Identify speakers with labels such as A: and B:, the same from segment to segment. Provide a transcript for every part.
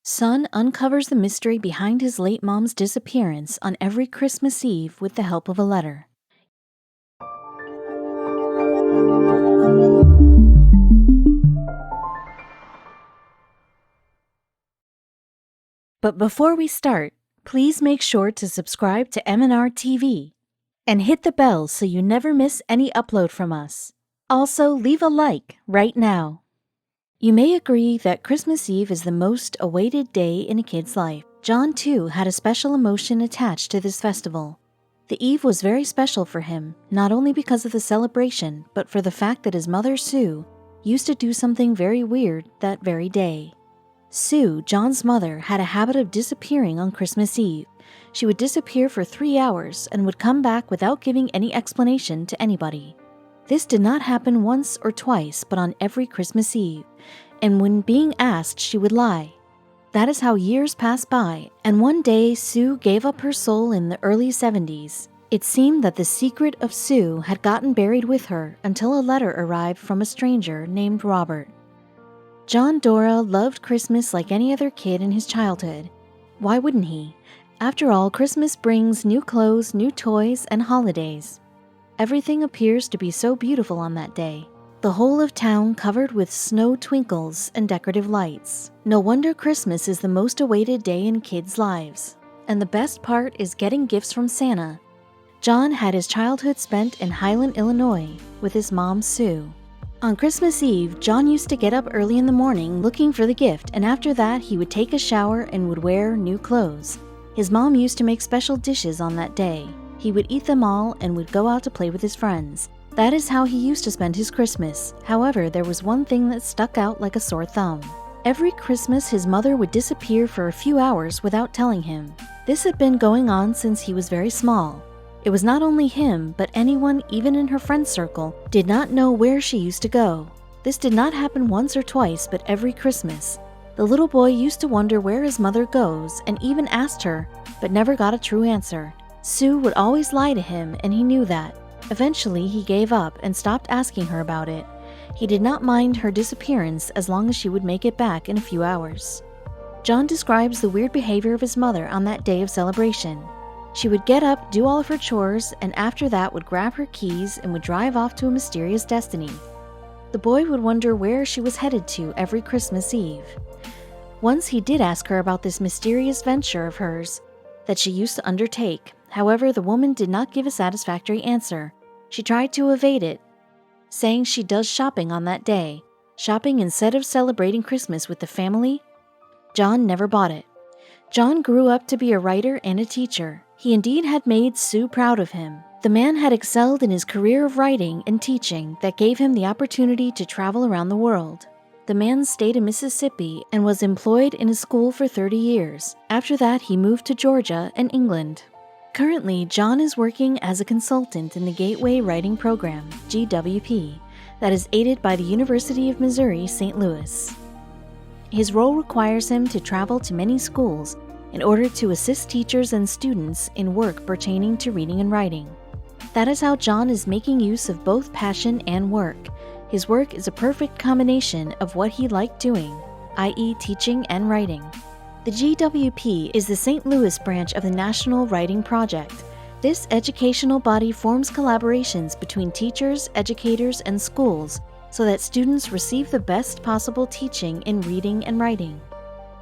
A: Son uncovers the mystery behind his late mom's disappearance on every Christmas Eve with the help of a letter. But before we start, please make sure to subscribe to M&R TV and hit the bell so you never miss any upload from us. Also, leave a like right now. You may agree that Christmas Eve is the most awaited day in a kid's life. John, too, had a special emotion attached to this festival. The eve was very special for him, not only because of the celebration, but for the fact that his mother, Sue, used to do something very weird that very day. Sue, John's mother, had a habit of disappearing on Christmas Eve. She would disappear for 3 hours and would come back without giving any explanation to anybody. This did not happen once or twice, but on every Christmas Eve, and when being asked, she would lie. That is how years passed by, and one day Sue gave up her soul in the early 70s. It seemed that the secret of Sue had gotten buried with her until a letter arrived from a stranger named Robert. John Dora loved Christmas like any other kid in his childhood. Why wouldn't he? After all, Christmas brings new clothes, new toys, and holidays. Everything appears to be so beautiful on that day. The whole of town covered with snow twinkles and decorative lights. No wonder Christmas is the most awaited day in kids' lives. And the best part is getting gifts from Santa. John had his childhood spent in Highland, Illinois, with his mom, Sue. On Christmas Eve, John used to get up early in the morning looking for the gift, and after that he would take a shower and would wear new clothes. His mom used to make special dishes on that day. He would eat them all and would go out to play with his friends. That is how he used to spend his Christmas. However, there was one thing that stuck out like a sore thumb. Every Christmas, his mother would disappear for a few hours without telling him. This had been going on since he was very small. It was not only him, but anyone, even in her friend circle, did not know where she used to go. This did not happen once or twice, but every Christmas. The little boy used to wonder where his mother goes and even asked her, but never got a true answer. Sue would always lie to him, and he knew that. Eventually, he gave up and stopped asking her about it. He did not mind her disappearance as long as she would make it back in a few hours. John describes the weird behavior of his mother on that day of celebration. She would get up, do all of her chores, and after that would grab her keys and would drive off to a mysterious destiny. The boy would wonder where she was headed to every Christmas Eve. Once he did ask her about this mysterious venture of hers that she used to undertake. However, the woman did not give a satisfactory answer. She tried to evade it, saying she does shopping on that day. Shopping instead of celebrating Christmas with the family? John never bought it. John grew up to be a writer and a teacher. He indeed had made Sue proud of him. The man had excelled in his career of writing and teaching that gave him the opportunity to travel around the world. The man stayed in Mississippi and was employed in a school for 30 years. After that, he moved to Georgia and England. Currently, John is working as a consultant in the Gateway Writing Program, GWP, that is aided by the University of Missouri, St. Louis. His role requires him to travel to many schools in order to assist teachers and students in work pertaining to reading and writing. That is how John is making use of both passion and work. His work is a perfect combination of what he liked doing, i.e. teaching and writing. The GWP is the St. Louis branch of the National Writing Project. This educational body forms collaborations between teachers, educators, and schools so that students receive the best possible teaching in reading and writing.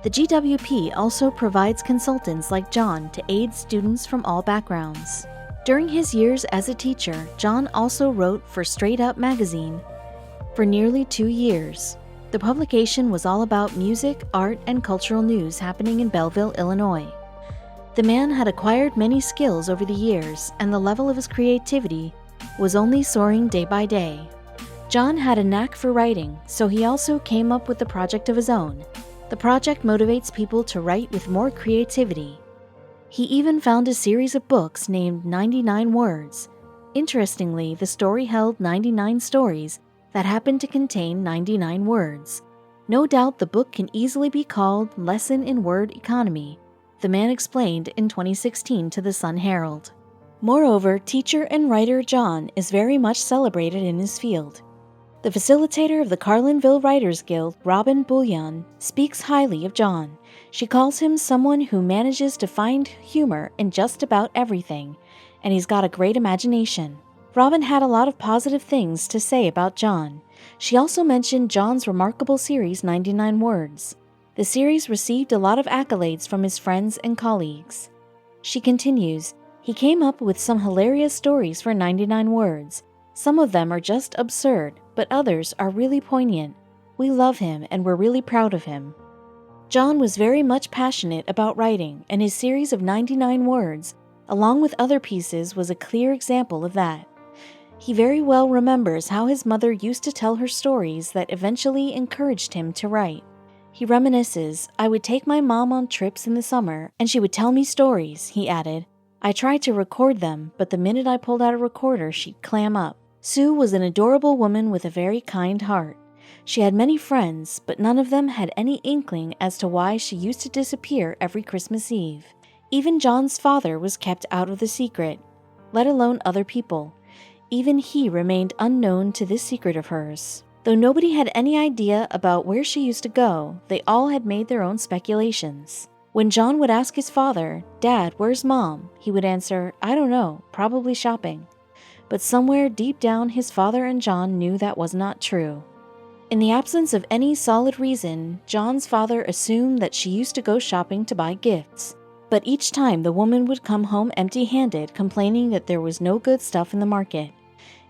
A: The GWP also provides consultants like John to aid students from all backgrounds. During his years as a teacher, John also wrote for Straight Up magazine for nearly 2 years. The publication was all about music, art, and cultural news happening in Belleville, Illinois. The man had acquired many skills over the years, and the level of his creativity was only soaring day by day. John had a knack for writing, so he also came up with a project of his own. The project motivates people to write with more creativity. He even found a series of books named 99 Words. Interestingly, the story held 99 stories that happened to contain 99 words. No doubt the book can easily be called Lesson in Word Economy, the man explained in 2016 to the Sun Herald. Moreover, teacher and writer John is very much celebrated in his field. The facilitator of the Carlinville Writers Guild, Robin Bullion, speaks highly of John. She calls him someone who manages to find humor in just about everything, and he's got a great imagination. Robin had a lot of positive things to say about John. She also mentioned John's remarkable series, 99 Words. The series received a lot of accolades from his friends and colleagues. She continues, he came up with some hilarious stories for 99 Words. Some of them are just absurd, but others are really poignant. We love him and we're really proud of him. John was very much passionate about writing, and his series of 99 Words, along with other pieces, was a clear example of that. He very well remembers how his mother used to tell her stories that eventually encouraged him to write. He reminisces, I would take my mom on trips in the summer, and she would tell me stories, he added. I tried to record them, but the minute I pulled out a recorder, she'd clam up. Sue was an adorable woman with a very kind heart. She had many friends, but none of them had any inkling as to why she used to disappear every Christmas Eve. Even John's father was kept out of the secret, let alone other people. Even he remained unknown to this secret of hers. Though nobody had any idea about where she used to go, they all had made their own speculations. When John would ask his father, Dad, where's Mom? He would answer, I don't know, probably shopping. But somewhere deep down, his father and John knew that was not true. In the absence of any solid reason, John's father assumed that she used to go shopping to buy gifts. But each time the woman would come home empty-handed, complaining that there was no good stuff in the market.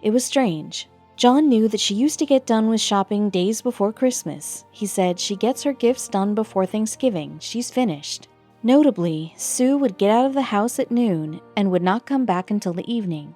A: It was strange. John knew that she used to get done with shopping days before Christmas. He said she gets her gifts done before Thanksgiving. She's finished. Notably, Sue would get out of the house at noon and would not come back until the evening.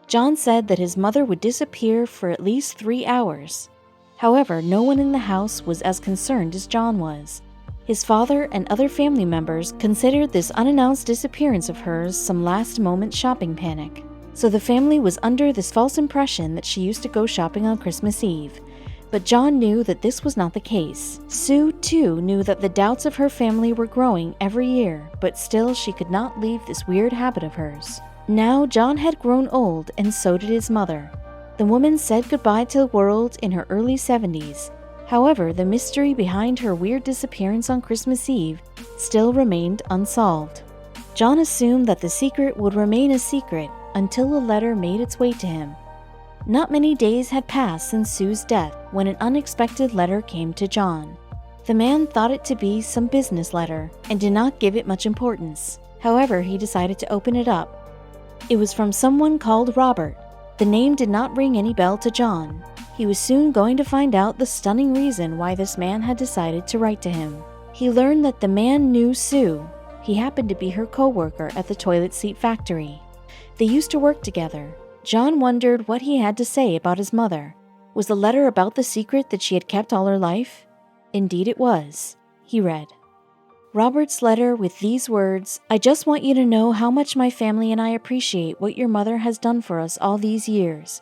A: John said that his mother would disappear for at least 3 hours. However, no one in the house was as concerned as John was. His father and other family members considered this unannounced disappearance of hers some last-moment shopping panic. So the family was under this false impression that she used to go shopping on Christmas Eve. But John knew that this was not the case. Sue, too, knew that the doubts of her family were growing every year, but still she could not leave this weird habit of hers. Now John had grown old, and so did his mother. The woman said goodbye to the world in her early 70s. However, the mystery behind her weird disappearance on Christmas Eve still remained unsolved. John assumed that the secret would remain a secret until a letter made its way to him. Not many days had passed since Sue's death when an unexpected letter came to John. The man thought it to be some business letter and did not give it much importance. However, he decided to open it up. It was from someone called Robert. The name did not ring any bell to John. He was soon going to find out the stunning reason why this man had decided to write to him. He learned that the man knew Sue. He happened to be her co-worker at the toilet seat factory. They used to work together. John wondered what he had to say about his mother. Was the letter about the secret that she had kept all her life? Indeed it was. He read, Robert's letter with these words, I just want you to know how much my family and I appreciate what your mother has done for us all these years.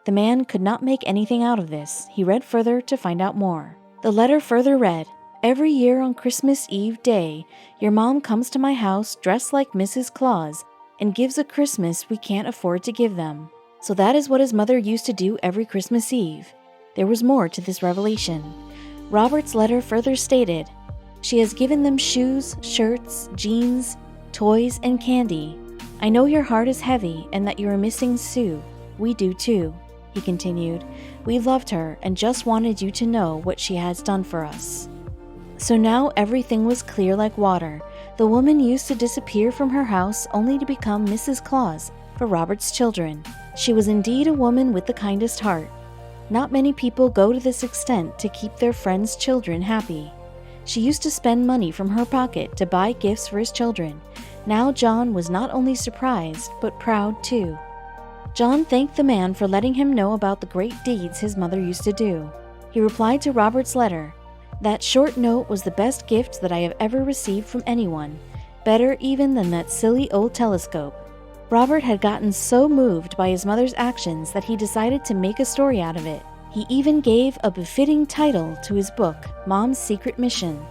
A: The man could not make anything out of this. He read further to find out more. The letter further read, Every year on Christmas Eve day, your mom comes to my house dressed like Mrs. Claus and gives a Christmas we can't afford to give them. So that is what his mother used to do every Christmas Eve. There was more to this revelation. Robert's letter further stated, She has given them shoes, shirts, jeans, toys, and candy. I know your heart is heavy and that you are missing Sue. We do too, he continued. We loved her and just wanted you to know what she has done for us. So now everything was clear like water. The woman used to disappear from her house only to become Mrs. Claus for Robert's children. She was indeed a woman with the kindest heart. Not many people go to this extent to keep their friends' children happy. She used to spend money from her pocket to buy gifts for his children. Now John was not only surprised, but proud too. John thanked the man for letting him know about the great deeds his mother used to do. He replied to Robert's letter, That short note was the best gift that I have ever received from anyone, better even than that silly old telescope. Robert had gotten so moved by his mother's actions that he decided to make a story out of it. He even gave a befitting title to his book, Mom's Secret Mission.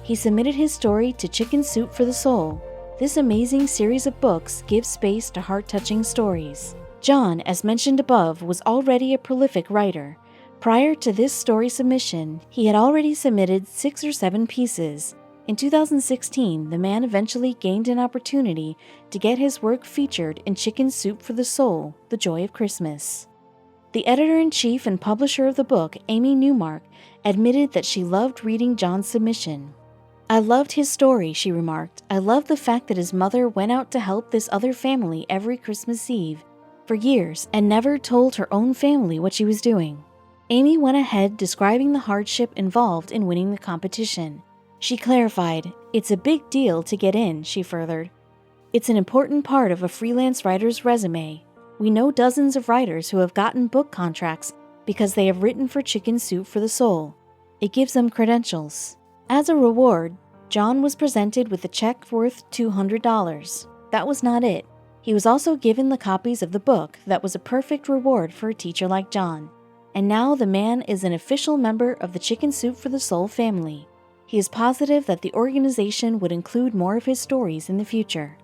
A: He submitted his story to Chicken Soup for the Soul. This amazing series of books gives space to heart-touching stories. John, as mentioned above, was already a prolific writer. Prior to this story submission, he had already submitted 6 or 7 pieces. In 2016, the man eventually gained an opportunity to get his work featured in Chicken Soup for the Soul, The Joy of Christmas. The editor-in-chief and publisher of the book, Amy Newmark, admitted that she loved reading John's submission. "I loved his story," she remarked. "I loved the fact that his mother went out to help this other family every Christmas Eve for years and never told her own family what she was doing." Amy went ahead describing the hardship involved in winning the competition. She clarified, "It's a big deal to get in," she furthered. "It's an important part of a freelance writer's resume. We know dozens of writers who have gotten book contracts because they have written for Chicken Soup for the Soul. It gives them credentials." As a reward, John was presented with a check worth $200. That was not it. He was also given the copies of the book that was a perfect reward for a teacher like John. And now the man is an official member of the Chicken Soup for the Soul family. He is positive that the organization would include more of his stories in the future.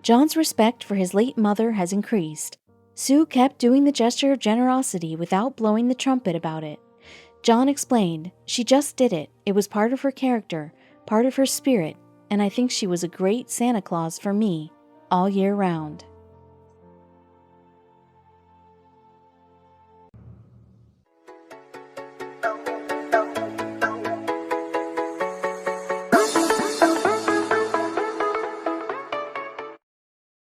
A: John's respect for his late mother has increased. Sue kept doing the gesture of generosity without blowing the trumpet about it. John explained, "She just did it. It was part of her character, part of her spirit, and I think she was a great Santa Claus for me, all year round."